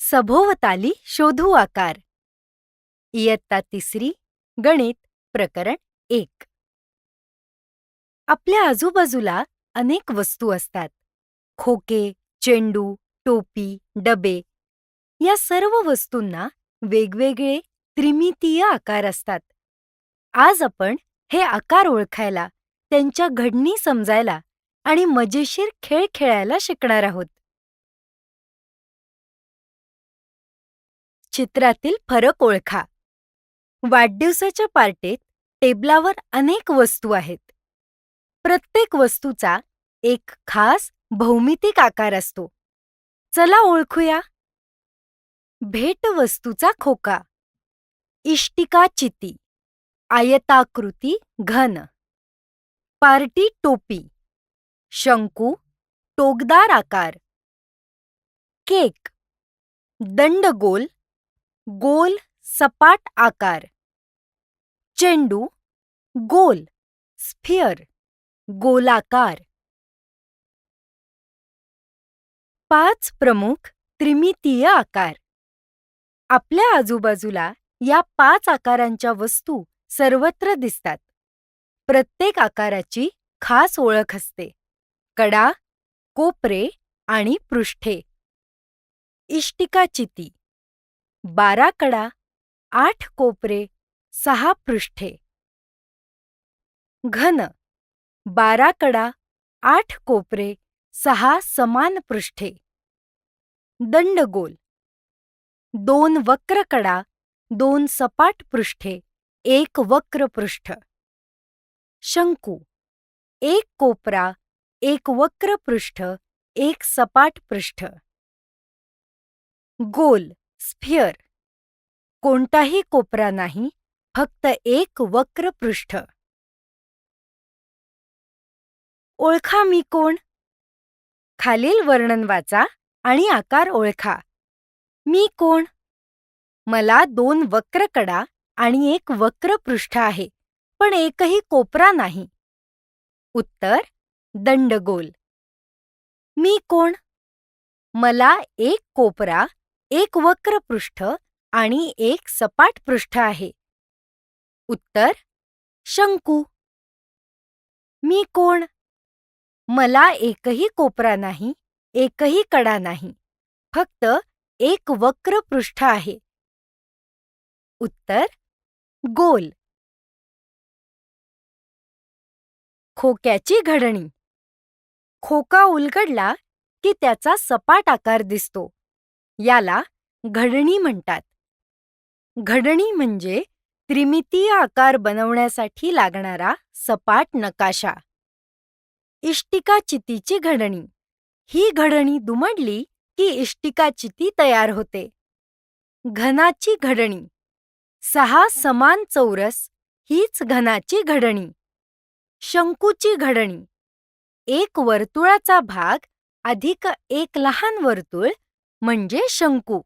सभोवताली शोधू आकार. इयत्ता तिसरी, गणित, प्रकरण 1. आपल्या आजूबाजूला अनेक वस्तू असतात. खोके, चेंडू, टोपी, डबे या सर्व वस्तूंना वेगवेगळे त्रिमितीय आकार असतात. आज आपण हे आकार ओळखायला, त्यांच्या घडणी समजायला आणि मजेशीर खेळ खेळायला शिकणार आहोत. चित्रातील फरक ओळखा. वाढदिवसाच्या पार्टीत टेबलावर अनेक वस्तू आहेत. प्रत्येक वस्तूचा एक खास भौमितिक आकार असतो. चला ओळखूया. भेटवस्तूचा खोका, इष्टिका चिती, आयताकृती घन. पार्टी टोपी, शंकू, टोकदार आकार. केक, दंडगोल, गोल सपाट आकार. चेंडू, गोल, स्फिअर, गोलाकार. 5 प्रमुख त्रिमितीय आकार. आपल्या आजूबाजूला या 5 आकारांच्या वस्तू सर्वत्र दिसतात. प्रत्येक आकाराची खास ओळख असते. कडा, कोपरे आणि पृष्ठे. इष्टिका चिती, 12 कडा, 8 कोपरे, 6 पृष्ठे. घन, 12 कडा, 8 कोपरे, 6 समान पृष्ठे. दंडगोल, 2 वक्र कडा, 2 सपाट पृष्ठे, 1 वक्र पृष्ठ. शंकू, 1 कोपरा, 1 वक्र पृष्ठ, 1 सपाट पृष्ठ. गोल, स्फिअर, कोणताही कोपरा नाही, फक्त 1 वक्र पृष्ठ. ओळखा मी कोण? खालील वर्णन वाचा आणि आकार ओळखा. मी कोण? मला 2 वक्र कडा आणि 1 वक्र पृष्ठ आहे, पण एकही कोपरा नाही. उत्तर: दंडगोल. मी कोण? मला 1 कोपरा, 1 वक्र पृष्ठ आणि 1 सपाट पृष्ठ आहे. उत्तर: शंकू. मी कोण? मला एकही कोपरा नाही, एकही कडा नाही, फक्त 1 वक्र पृष्ठ आहे. उत्तर: गोल. खोक्याची घडणी. खोका उलगडला की त्याचा सपाट आकार दिसतो. याला घडणी म्हणतात. घडणी म्हणजे त्रिमितीय आकार बनवण्यासाठी लागणारा सपाट नकाशा. इष्टिका चितीची घडणी. ही घडणी दुमडली की इष्टिका चिती तयार होते. घनाची घडणी. 6 समान चौरस हीच घनाची घडणी. शंकूची घडणी. 1 वर्तुळाचा भाग अधिक 1 लहान वर्तुळ म्हणजे शंकू.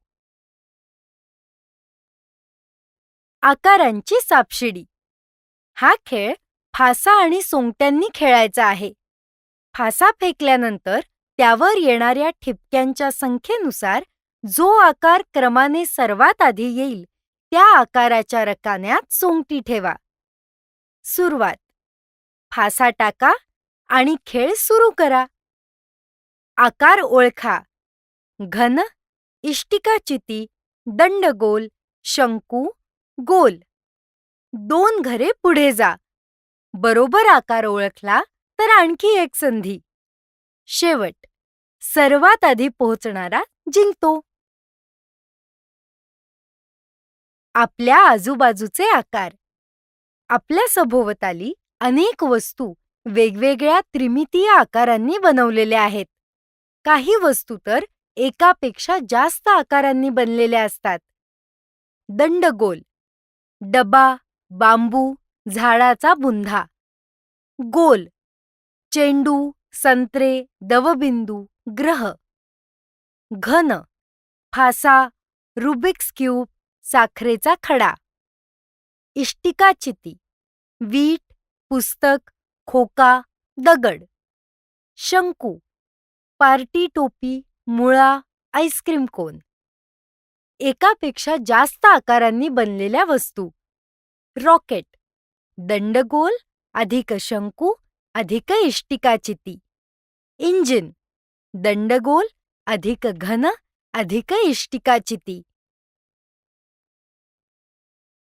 आकारांची सापशिडी. हा खेळ फासा आणि सोंगट्यांनी खेळायचा आहे. फासा फेकल्यानंतर त्यावर येणाऱ्या ठिपक्यांच्या संख्येनुसार जो आकार क्रमाने सर्वात आधी येईल त्या आकाराच्या रकान्यात सोंगटी ठेवा. सुरुवात. फासा टाका आणि खेळ सुरू करा. आकार ओळखा. घन, इष्टिका चिती, दंडगोल, शंकू, गोल. 2 घरे पुढे जा. बरोबर आकार ओळखला तर आणखी एक संधी. शेवट. सर्वात आधी पोहोचणारा जिंकतो. आपल्या आजूबाजूचे आकार. आपल्या सभोवताली अनेक वस्तू वेगवेगळ्या त्रिमितीय आकारांनी बनवलेल्या आहेत. काही वस्तू तर एकापेक्षा जास्त आकारांनी बनलेल्या असतात. दंडगोल. डबा, बांबू, झाडाचा बुंधा. गोल. चेंडू, संत्रे, दवबिंदू, ग्रह. घन. फासा, रुबिक्स क्यूब, साखरेचा खडा. इष्टिका चिती. वीट, पुस्तक, खोका, दगड. शंकू. पार्टी टोपी, मुळा, आईस्क्रीम कोन. एकापेक्षा जास्त आकारांनी बनलेल्या वस्तू. रॉकेट, दंडगोल अधिक शंकू अधिक इष्टिकाचिती. इंजिन, दंडगोल अधिक घन अधिक इष्टिकाचिती.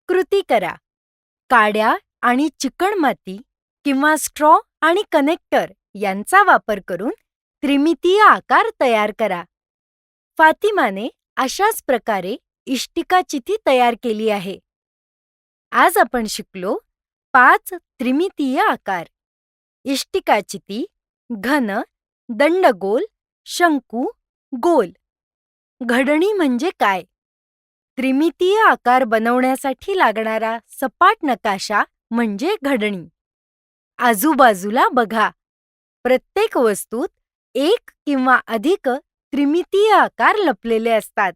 कृती करा. काड्या आणि चिकणमाती किंवा स्ट्रॉ आणि कनेक्टर यांचा वापर करून त्रिमितीय आकार तयार करा. फातिमाने अशाच प्रकारे इष्टिकाचिती तयार केली आहे. आज आपण शिकलो 5 त्रिमितीय आकार: इष्टिकाचिती, घन, दंडगोल, शंकू, गोल. घडणी म्हणजे काय? त्रिमितीय आकार बनवण्यासाठी लागणारा सपाट नकाशा म्हणजे घडणी. आजूबाजूला बघा. प्रत्येक वस्तूत एक किंवा अधिक त्रिमितीय आकार लपलेले असतात.